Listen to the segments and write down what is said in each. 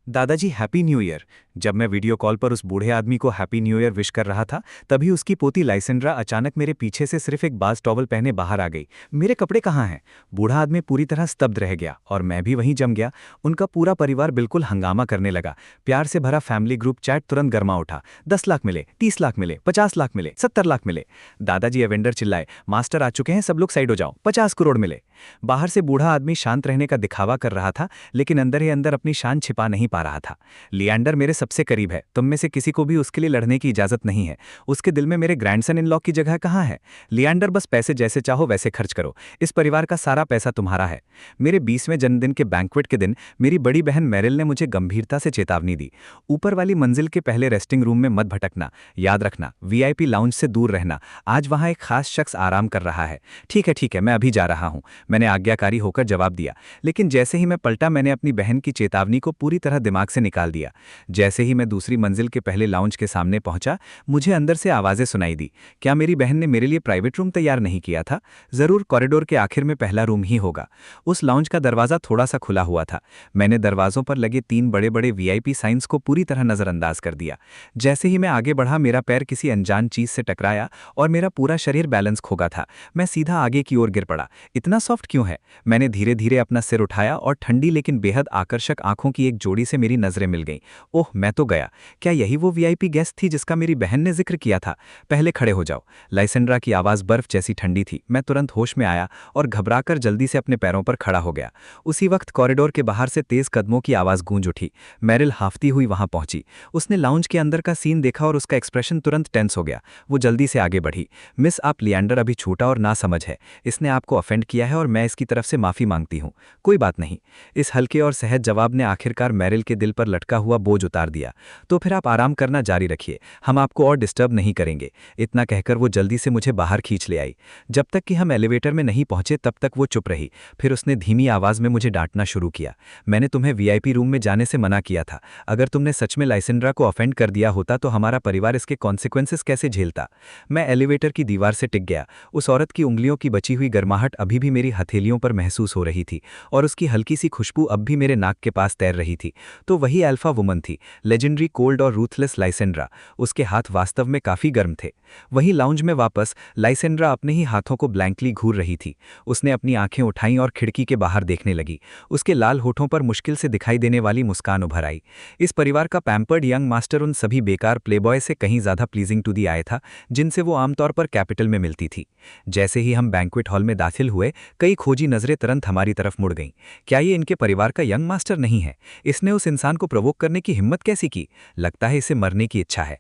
दादाजी happy new year. जब मैं वीडियो कॉल पर उस बूढ़े आदमी को हैप्पी न्यू ईयर विश कर रहा था, तभी उसकी पोती लाइसेंड्रा अचानक मेरे पीछे से सिर्फ एक बाज टॉवल पहने बाहर आ गई। मेरे कपड़े कहाँ हैं? बूढ़ा आदमी पूरी तरह स्तब्ध रह गया और मैं भी वहीं जम गया। उनका पूरा परिवार बिल्कुल हंगामा करने लगा। प्यार से भरा फैमिली ग्रुप चैट तुरंत गर्मा उठा। 10 लाख मिले, 30 लाख मिले, 50 लाख मिले, 70 लाख मिले। दादाजी एवेंडर चिल्लाए, मास्टर आ चुके हैं, सब लोग साइड हो जाओ, 50 करोड़ मिले। बाहर से बूढ़ा आदमी शांत रहने का दिखावा कर रहा था, लेकिन अंदर ही अंदर अपनी शान छिपा नहीं पा रहा था। लिएंडर मेरे सबसे करीब है, तुम में से किसी को भी उसके लिए लड़ने की इजाजत नहीं है। उसके दिल में मेरे ग्रैंडसन इन लॉ की जगह कहाँ है? लिएंडर, बस पैसे जैसे चाहो वैसे खर्च करो, इस परिवार का सारा पैसा तुम्हारा है। मेरे 20वें जन्मदिन के बैंक्वेट के दिन मेरी बड़ी बहन मैरिल ने मुझे गंभीरता से चेतावनी दी। ऊपर वाली मंजिल के पहले रेस्टिंग रूम में मत भटकना, याद रखना वीआईपी लाउंज से दूर रहना, आज वहां एक खास शख्स आराम कर रहा है। ठीक है, मैं अभी जा रहा हूं, मैंने आज्ञाकारी होकर जवाब दिया। लेकिन जैसे ही मैं पलटा, मैंने अपनी बहन की चेतावनी को पूरी तरह दिमाग से निकाल दिया। जैसे ही मैं दूसरी मंजिल के पहले लाउंज के सामने पहुंचा, मुझे अंदर से आवाजें सुनाई दी। क्या मेरी बहन ने मेरे लिए प्राइवेट रूम तैयार नहीं किया था? जरूर कॉरिडोर के आखिर में पहला रूम ही होगा। उस लाउंज का दरवाजा थोड़ा सा खुला हुआ था। मैंने दरवाजों पर लगे 3 बड़े बड़े वीआईपी साइंस को पूरी तरह नजरअंदाज कर दिया। जैसे ही मैं आगे बढ़ा, मेरा पैर किसी अनजान चीज से टकराया और मेरा पूरा शरीर बैलेंस खो गया था। मैं सीधा आगे की ओर गिर पड़ा। इतना सॉफ्ट क्यों है? मैंने धीरे धीरे अपना सिर उठाया और ठंडी लेकिन बेहद आकर्षक आंखों की एक जोड़ी से मेरी नजरें मिल गईं। ओह, मैं तो गया। क्या यही वो वीआईपी गेस्ट थी जिसका मेरी बहन ने जिक्र किया था? पहले खड़े हो जाओ। लाइसेंड्रा की आवाज बर्फ जैसी ठंडी थी। मैं तुरंत होश में आया और घबराकर जल्दी से अपने पैरों पर खड़ा हो गया। उसी वक्त कॉरिडोर के बाहर से तेज कदमों की आवाज गूंज उठी। मैरिल हाफती हुई वहां पहुंची। उसने लाउंज के अंदर का सीन देखा और उसका एक्सप्रेशन तुरंत टेंस हो गया। वो जल्दी से आगे बढ़ी। मिस, आप लिएंडर अभी छोटा और नासमझ है। इसने आपको ऑफेंड किया है और मैं इसकी तरफ से माफी मांगती हूं। कोई बात नहीं। इस हल्के और सहज जवाब ने आखिरकार मैरिल के दिल पर लटका हुआ बोझ उतार दिया। तो फिर आप आराम करना जारी रखिए, हम आपको और डिस्टर्ब नहीं करेंगे। इतना कहकर वो जल्दी से मुझे बाहर खींच ले आई। जब तक कि हम एलिवेटर में नहीं पहुंचे तब तक वो चुप रही। फिर उसने धीमी आवाज में मुझे डांटना शुरू किया। मैंने तुम्हें वीआईपी रूम में जाने से मना किया था। अगर तुमने सच में लाइसेंड्रा को ऑफेंड कर दिया होता तो हमारा परिवार इसके कॉन्सिक्वेंसेस कैसे झेलता? मैं एलिवेटर की दीवार से टिक गया। उस औरत की उंगलियों की बची हुई गर्माहट अभी भी मेरी हथेलियों पर महसूस हो रही थी और उसकी हल्की सी खुशबू अब भी मेरे नाक के पास तैर रही थी। तो वही अल्फा वुमन थी, लेजेंडरी कोल्ड और रूथलेस लाइसेंड्रा। उसके हाथ वास्तव में काफी गर्म थे। वहीं लाउंज में वापस लाइसेंड्रा अपने ही हाथों को ब्लैंकली घूर रही थी। उसने अपनी आंखें उठाईं और खिड़की के बाहर देखने लगी। उसके लाल होठों पर मुश्किल से दिखाई देने वाली मुस्कान उभर आई। इस परिवार का पैम्पर्ड यंग मास्टर उन सभी बेकार प्लेबॉय से कहीं ज्यादा प्लीजिंग टू दी आया था जिनसे वो आमतौर पर कैपिटल में मिलती थी। जैसे ही हम बैंक्वेट हॉल में दाखिल हुए, कई खोजी नजरें तुरंत हमारी तरफ मुड़ गईं। क्या ये इनके परिवार का यंग मास्टर नहीं है? इसने उस इंसान को प्रोवोक करने की हिम्मत कैसी की? लगता है इसे मरने की इच्छा है।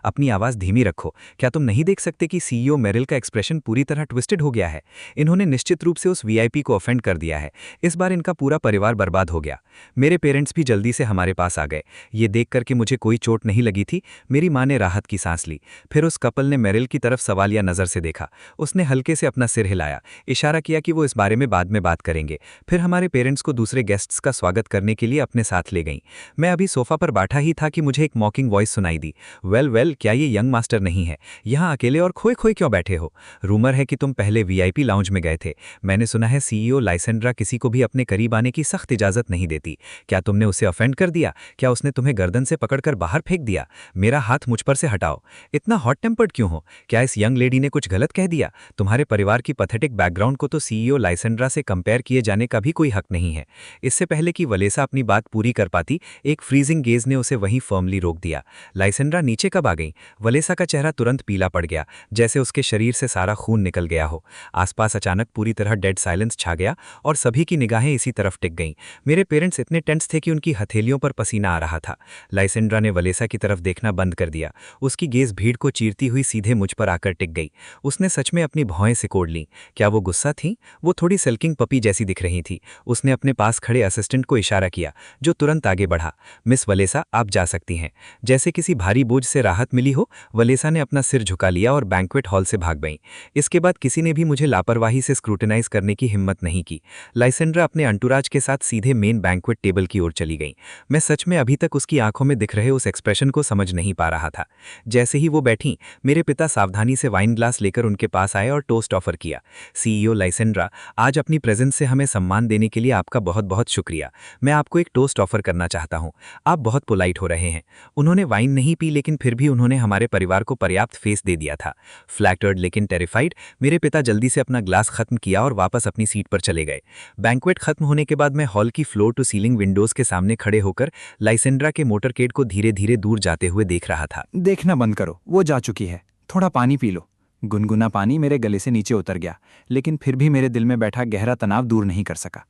अपनी आवाज धीमी रखो। क्या तुम नहीं देख सकते कि सीईओ मैरिल का एक्सप्रेशन पूरी तरह ट्विस्टेड हो गया है? इन्होंने निश्चित रूप से उस वीआईपी को ऑफेंड कर दिया है। इस बार इनका पूरा परिवार बर्बाद हो गया। मेरे पेरेंट्स भी जल्दी से हमारे पास आ गए। ये देख करके मुझे कोई चोट नहीं लगी थी। मेरी माँ ने राहत की सांस ली। फिर उस कपल ने मैरिल की तरफ सवालिया नजर से देखा। उसने हल्के से अपना सिर हिलाया, इशारा किया कि वो इस बारे में बाद में बात करेंगे। फिर हमारे पेरेंट्स को दूसरे गेस्ट्स का स्वागत करने के लिए अपने साथ ले गईं। मैं अभी सोफा पर बैठा ही था कि मुझे एक मॉकिंग वॉइस सुनाई दी। वेल, क्या ये यंग मास्टर नहीं है? यहाँ अकेले और खोए खोए क्यों बैठे हो? रूमर है कि तुम पहले वीआईपी लाउंज में गए थे। मैंने सुना है सीईओ लाइसेंड्रा किसी को भी अपने करीब आने की सख्त इजाजत नहीं देती। क्या तुमने उसे ऑफेंड कर दिया? क्या उसने तुम्हें गर्दन से पकड़कर बाहर फेंक दिया? मेरा हाथ मुझ पर से हटाओ। इतना हॉट टेम्पर्ड क्यों हो? क्या इस यंग लेडी ने कुछ गलत कह दिया? तुम्हारे परिवार की पैथेटिक बैकग्राउंड को तो सीईओ लाइसेंड्रा से कंपेयर किए जाने का भी कोई हक नहीं है। इससे पहले कि वलेसा अपनी बात पूरी कर पाती, एक फ्रीजिंग गेज ने उसे वहीं फर्मली रोक दिया। लाइसेंड्रा नीचे कब आ गई? वलेसा का चेहरा तुरंत पीला पड़ गया, जैसे उसके शरीर से सारा खून निकल गया हो। आसपास अचानक पूरी तरह डेड साइलेंस छा गया और सभी की निगाहें इसी तरफ टिक गईं। मेरे पेरेंट्स इतने टेंस थे कि उनकी हथेलियों पर पसीना आ रहा था। लाइसेंड्रा ने वलेसा की तरफ देखना बंद कर दिया। उसकी गेज भीड़ को चीरती हुई सीधे मुझ पर आकर टिक गई। उसने सच में अपनी भौहें सिकोड़ लीं। क्या वो गुस्सा थी? वो थोड़ी सल्किंग पपी जैसी दिख रही थी। उसने अपने पास खड़े असिस्टेंट को इशारा किया, जो तुरंत आगे बढ़ा। मिस वलेसा, आप जा सकती हैं। जैसे किसी भारी बोझ से राहत मिली हो, वलेसा ने अपना सिर झुका लिया और बैंक्वेट हॉल से भाग गईं। इसके बाद किसी ने भी मुझे लापरवाही से स्क्रूटिनाइज करने की हिम्मत नहीं की। लाइसेंड्रा अपने अंटुराज के साथ सीधे मेन बैंक्वेट टेबल की ओर चली गईं। मैं सच में अभी तक उसकी आंखों में दिख रहे उस एक्सप्रेशन को समझ नहीं पा रहा था। जैसे ही वो बैठीं, मेरे पिता सावधानी से वाइन ग्लास लेकर उनके पास आए और टोस्ट ऑफर किया। सीईओ लाइसेंड्रा, आज अपनी प्रेजेंस से हमें सम्मान देने के लिए आपका बहुत बहुत शुक्रिया। मैं आपको एक टोस्ट ऑफर करना चाहता हूं। आप बहुत पोलाइट हो रहे हैं। उन्होंने वाइन नहीं पी, लेकिन फिर भी उन्होंने हमारे परिवार को पर्याप्त फेस दे दिया था। फ्लैटर्ड लेकिन टेरिफाइड, मेरे पिता जल्दी से अपना ग्लास खत्म किया और वापस अपनी सीट पर चले गए। बैंक्वेट खत्म होने के बाद मैं हॉल की फ्लोर टू सीलिंग विंडोज के सामने खड़े होकर लाइसेंड्रा के मोटरकेड को धीरे धीरे दूर जाते हुए देख रहा था। देखना बंद करो, वो जा चुकी है। थोड़ा पानी पी लो। गुनगुना पानी मेरे गले से नीचे उतर गया, लेकिन फिर भी मेरे दिल में बैठा गहरा तनाव दूर नहीं कर सका।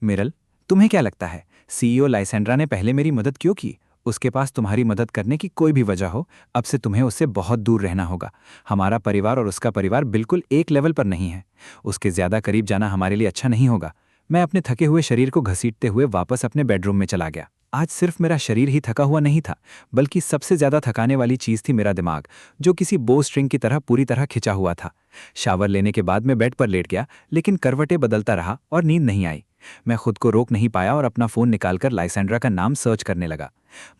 मिरल, तुम्हें क्या लगता है सीईओ लाइसेंड्रा ने पहले मेरी मदद क्यों की? उसके पास तुम्हारी मदद करने की कोई भी वजह हो, अब से तुम्हें उससे बहुत दूर रहना होगा। हमारा परिवार और उसका परिवार बिल्कुल एक लेवल पर नहीं है। उसके ज्यादा करीब जाना हमारे लिए अच्छा नहीं होगा। मैं अपने थके हुए शरीर को घसीटते हुए वापस अपने बेडरूम में चला गया। आज सिर्फ मेरा शरीर ही थका हुआ नहीं था, बल्कि सबसे ज्यादा थकाने वाली चीज थी मेरा दिमाग, जो किसी बो स्ट्रिंग की तरह पूरी तरह खिंचा हुआ था। शावर लेने के बाद मैं बेड पर लेट गया, लेकिन करवटें बदलता रहा और नींद नहीं आई। मैं खुद को रोक नहीं पाया और अपना फोन निकालकर लाइसेंड्रा का नाम सर्च करने लगा।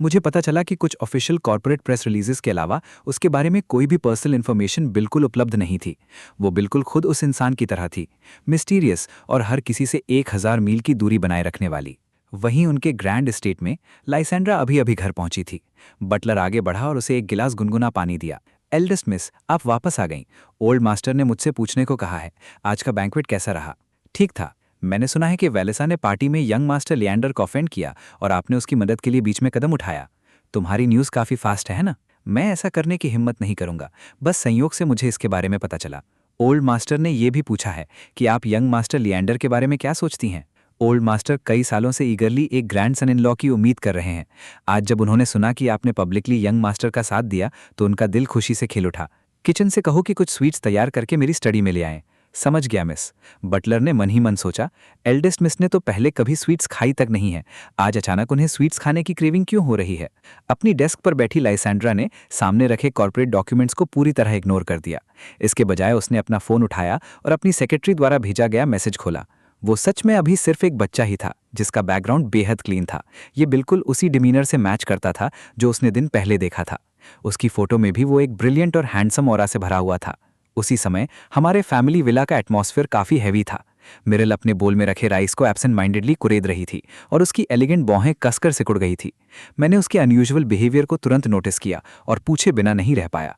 मुझे पता चला कि कुछ ऑफिशियल कॉर्पोरेट प्रेस रिलीजेस के अलावा उसके बारे में कोई भी पर्सनल इन्फॉर्मेशन बिल्कुल उपलब्ध नहीं थी। वो बिल्कुल खुद उस इंसान की तरह थी, मिस्टीरियस और हर किसी से 1000 मील की दूरी बनाए रखने वाली। वहीं उनके ग्रैंड एस्टेट में लाइसेंड्रा अभी अभी घर पहुंची थी। बटलर आगे बढ़ा और उसे एक गिलास गुनगुना पानी दिया। एल्डेस्ट मिस, आप वापस आ गईं। ओल्ड मास्टर ने मुझसे पूछने को कहा है, आज का बैंक्वेट कैसा रहा? ठीक था। मैंने सुना है कि वेलेसा ने पार्टी में यंग मास्टर लिएंडर को ऑफेंड किया और आपने उसकी मदद के लिए बीच में कदम उठाया। तुम्हारी न्यूज़ काफ़ी फास्ट है ना? मैं ऐसा करने की हिम्मत नहीं करूंगा, बस संयोग से मुझे इसके बारे में पता चला। ओल्ड मास्टर ने यह भी पूछा है कि आप यंग मास्टर लिएंडर के बारे में क्या सोचती हैं? ओल्ड मास्टर कई सालों से ईगरली एक ग्रैंड सन इन लॉ की उम्मीद कर रहे हैं। आज जब उन्होंने सुना कि आपने पब्लिकली यंग मास्टर का साथ दिया, तो उनका दिल खुशी से खिल उठा। किचन से कहो कि कुछ स्वीट्स तैयार करके मेरी स्टडी में ले आएं। समझ गया मिस, बटलर ने मन ही मन सोचा। एल्डेस्ट मिस ने तो पहले कभी स्वीट्स खाई तक नहीं है, आज अचानक उन्हें स्वीट्स खाने की क्रेविंग क्यों हो रही है? अपनी डेस्क पर बैठी लाइसेंड्रा ने सामने रखे कॉर्पोरेट डॉक्यूमेंट्स को पूरी तरह इग्नोर कर दिया। इसके बजाय उसने अपना फोन उठाया और अपनी सेक्रेटरी द्वारा भेजा गया मैसेज खोला। वो सच में अभी सिर्फ एक बच्चा ही था, जिसका बैकग्राउंड बेहद क्लीन था। ये बिल्कुल उसी डिमीनर से मैच करता था जो उसने दिन पहले देखा था। उसकी फोटो में भी वो एक ब्रिलियंट और हैंडसम ऑरा से भरा हुआ था। उसी समय हमारे फैमिली विला का एटमॉस्फेयर काफी हैवी था। मिरल अपने बोल में रखे राइस को एब्सेंट माइंडेडली कुरेद रही थी और उसकी एलिगेंट बाहें कसकर सिकुड़ गई थी। मैंने उसके अनयूजुअल बिहेवियर को तुरंत नोटिस किया और पूछे बिना नहीं रह पाया,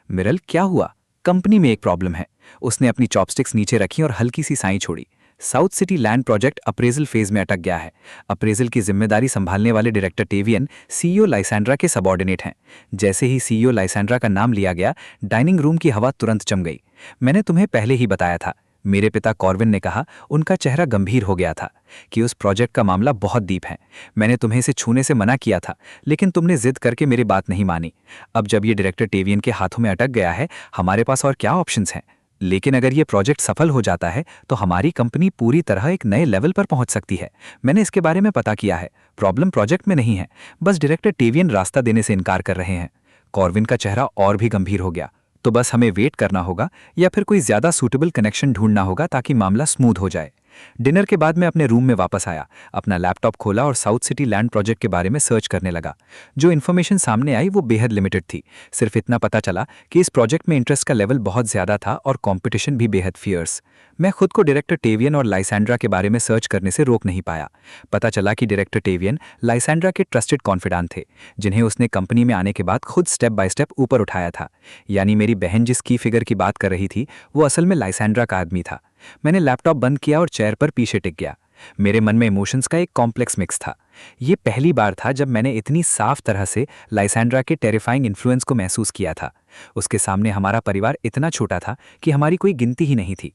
मिरल क्या हुआ? कंपनी में एक प्रॉब्लम है। उसने अपनी चॉपस्टिक्स नीचे रखी और हल्की सी साई छोड़ी। South city land project appraisal phase में अटक गया है। अप्रेजल की जिम्मेदारी संभालने वाले डायरेक्टर टेवियन सीईओ लाइसेंड्रा के सबऑर्डिनेट हैं। जैसे ही सीईओ लाइसेंड्रा का नाम लिया गया, डाइनिंग रूम की हवा तुरंत जम गई। मैंने तुम्हें पहले ही बताया था, मेरे पिता कॉर्विन ने कहा। उनका चेहरा गंभीर हो गया था कि उस प्रोजेक्ट का मामला बहुत डीप है। मैंने तुम्हें इसे छूने से मना किया था, लेकिन तुमने जिद करके मेरी बात नहीं मानी। अब जब ये डायरेक्टर टेवियन के हाथों में अटक गया है, हमारे पास और क्या ऑप्शंस हैं? लेकिन अगर ये प्रोजेक्ट सफल हो जाता है तो हमारी कंपनी पूरी तरह एक नए लेवल पर पहुंच सकती है। मैंने इसके बारे में पता किया है। प्रॉब्लम प्रोजेक्ट में नहीं है, बस डायरेक्टर टेवियन रास्ता देने से इनकार कर रहे हैं। कॉर्विन का चेहरा और भी गंभीर हो गया। तो बस हमें वेट करना होगा या फिर कोई ज्यादा सूटेबल कनेक्शन ढूंढना होगा ताकि मामला स्मूथ हो जाए। डिनर के बाद मैं अपने रूम में वापस आया, अपना लैपटॉप खोला और साउथ सिटी लैंड प्रोजेक्ट के बारे में सर्च करने लगा। जो इन्फॉर्मेशन सामने आई वो बेहद लिमिटेड थी। सिर्फ इतना पता चला कि इस प्रोजेक्ट में इंटरेस्ट का लेवल बहुत ज्यादा था और कंपटीशन भी बेहद फियर्स। मैं खुद को डायरेक्टर टेवियन और लाइसेंड्रा के बारे में सर्च करने से रोक नहीं पाया। पता चला कि डायरेक्टर टेवियन लाइसेंड्रा के ट्रस्टेड कॉन्फिडेंट थे, जिन्हें उसने कंपनी में आने के बाद खुद स्टेप बाय स्टेप ऊपर उठाया था। यानी मेरी बहन जिस की फिगर की बात कर रही थी, वो असल में लाइसेंड्रा का आदमी था। मैंने लैपटॉप बंद किया और चेयर पर पीछे टिक गया। मेरे मन में इमोशंस का एक कॉम्प्लेक्स मिक्स था। ये पहली बार था जब मैंने इतनी साफ तरह से लाइसेंड्रा के टेरिफाइंग इन्फ्लुएंस को महसूस किया था। उसके सामने हमारा परिवार इतना छोटा था कि हमारी कोई गिनती ही नहीं थी।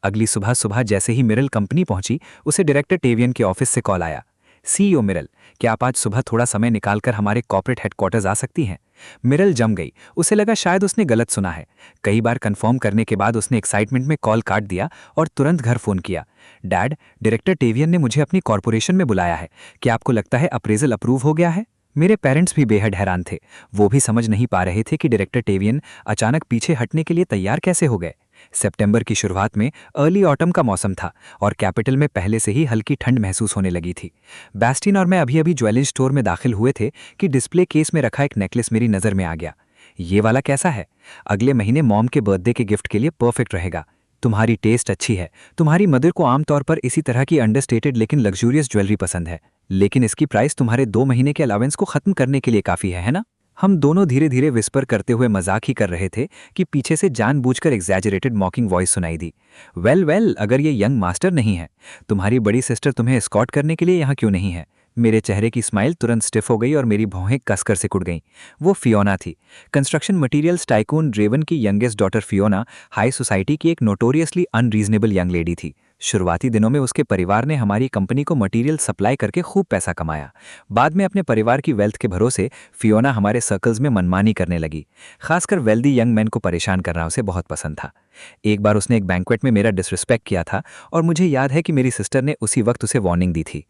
अगली सुबह सुबह जैसे ही मिरल कंपनी पहुंची, उसे डायरेक्टर टेवियन के ऑफिस से कॉल आया। सीईओ मिरल, क्या आप आज सुबह थोड़ा समय निकालकर हमारे कॉर्पोरेट हेडक्वार्टर्स आ सकती हैं? मिरल जम गई। उसे लगा शायद उसने गलत सुना है। कई बार कंफर्म करने के बाद उसने एक्साइटमेंट में कॉल काट दिया और तुरंत घर फोन किया। डैड, डायरेक्टर टेवियन ने मुझे अपनी कॉर्पोरेशन में बुलाया है। क्या आपको लगता है अप्रेजल अप्रूव हो गया है? मेरे पेरेंट्स भी बेहद हैरान थे। वो भी समझ नहीं पा रहे थे कि डायरेक्टर टेवियन अचानक पीछे हटने के लिए तैयार कैसे हो गए। सितंबर की शुरुआत में अर्ली ऑटम का मौसम था और कैपिटल में पहले से ही हल्की ठंड महसूस होने लगी थी। बैस्टिन और मैं अभी अभी ज्वेलरी स्टोर में दाखिल हुए थे कि डिस्प्ले केस में रखा एक नेकलेस मेरी नज़र में आ गया। ये वाला कैसा है? अगले महीने मॉम के बर्थडे के गिफ्ट के लिए परफेक्ट रहेगा। तुम्हारी टेस्ट अच्छी है। तुम्हारी मदर को आमतौर पर इसी तरह की अंडरस्टेटेड लेकिन लग्जूरियस ज्वेलरी पसंद है, लेकिन इसकी प्राइस तुम्हारे 2 महीने के अलावेंस को खत्म करने के लिए काफ़ी है ना? हम दोनों धीरे धीरे विस्पर करते हुए मजाक ही कर रहे थे कि पीछे से जानबूझकर एग्जैजरेटेड मॉकिंग वॉइस सुनाई दी। वेल, अगर ये यंग मास्टर नहीं है, तुम्हारी बड़ी सिस्टर तुम्हें एस्कॉर्ट करने के लिए यहाँ क्यों नहीं है? मेरे चेहरे की स्माइल तुरंत स्टिफ हो गई और मेरी भौहें कसकर सिकुड़ गईं। वो फियोना थी, कंस्ट्रक्शन मटेरियल्स टाइकून ड्रेवन की youngest daughter. Fiona high society की एक नोटोरियसली अनरीजनेबल यंग लेडी थी। शुरुआती दिनों में उसके परिवार ने हमारी कंपनी को मटेरियल सप्लाई करके खूब पैसा कमाया। बाद में अपने परिवार की वेल्थ के भरोसे फियोना हमारे सर्कल्स में मनमानी करने लगी। खासकर वेल्दी यंग मैन को परेशान करना उसे बहुत पसंद था। एक बार उसने एक बैंक्वेट में मेरा डिसरिस्पेक्ट किया था और मुझे याद है कि मेरी सिस्टर ने उसी वक्त उसे वार्निंग दी थी।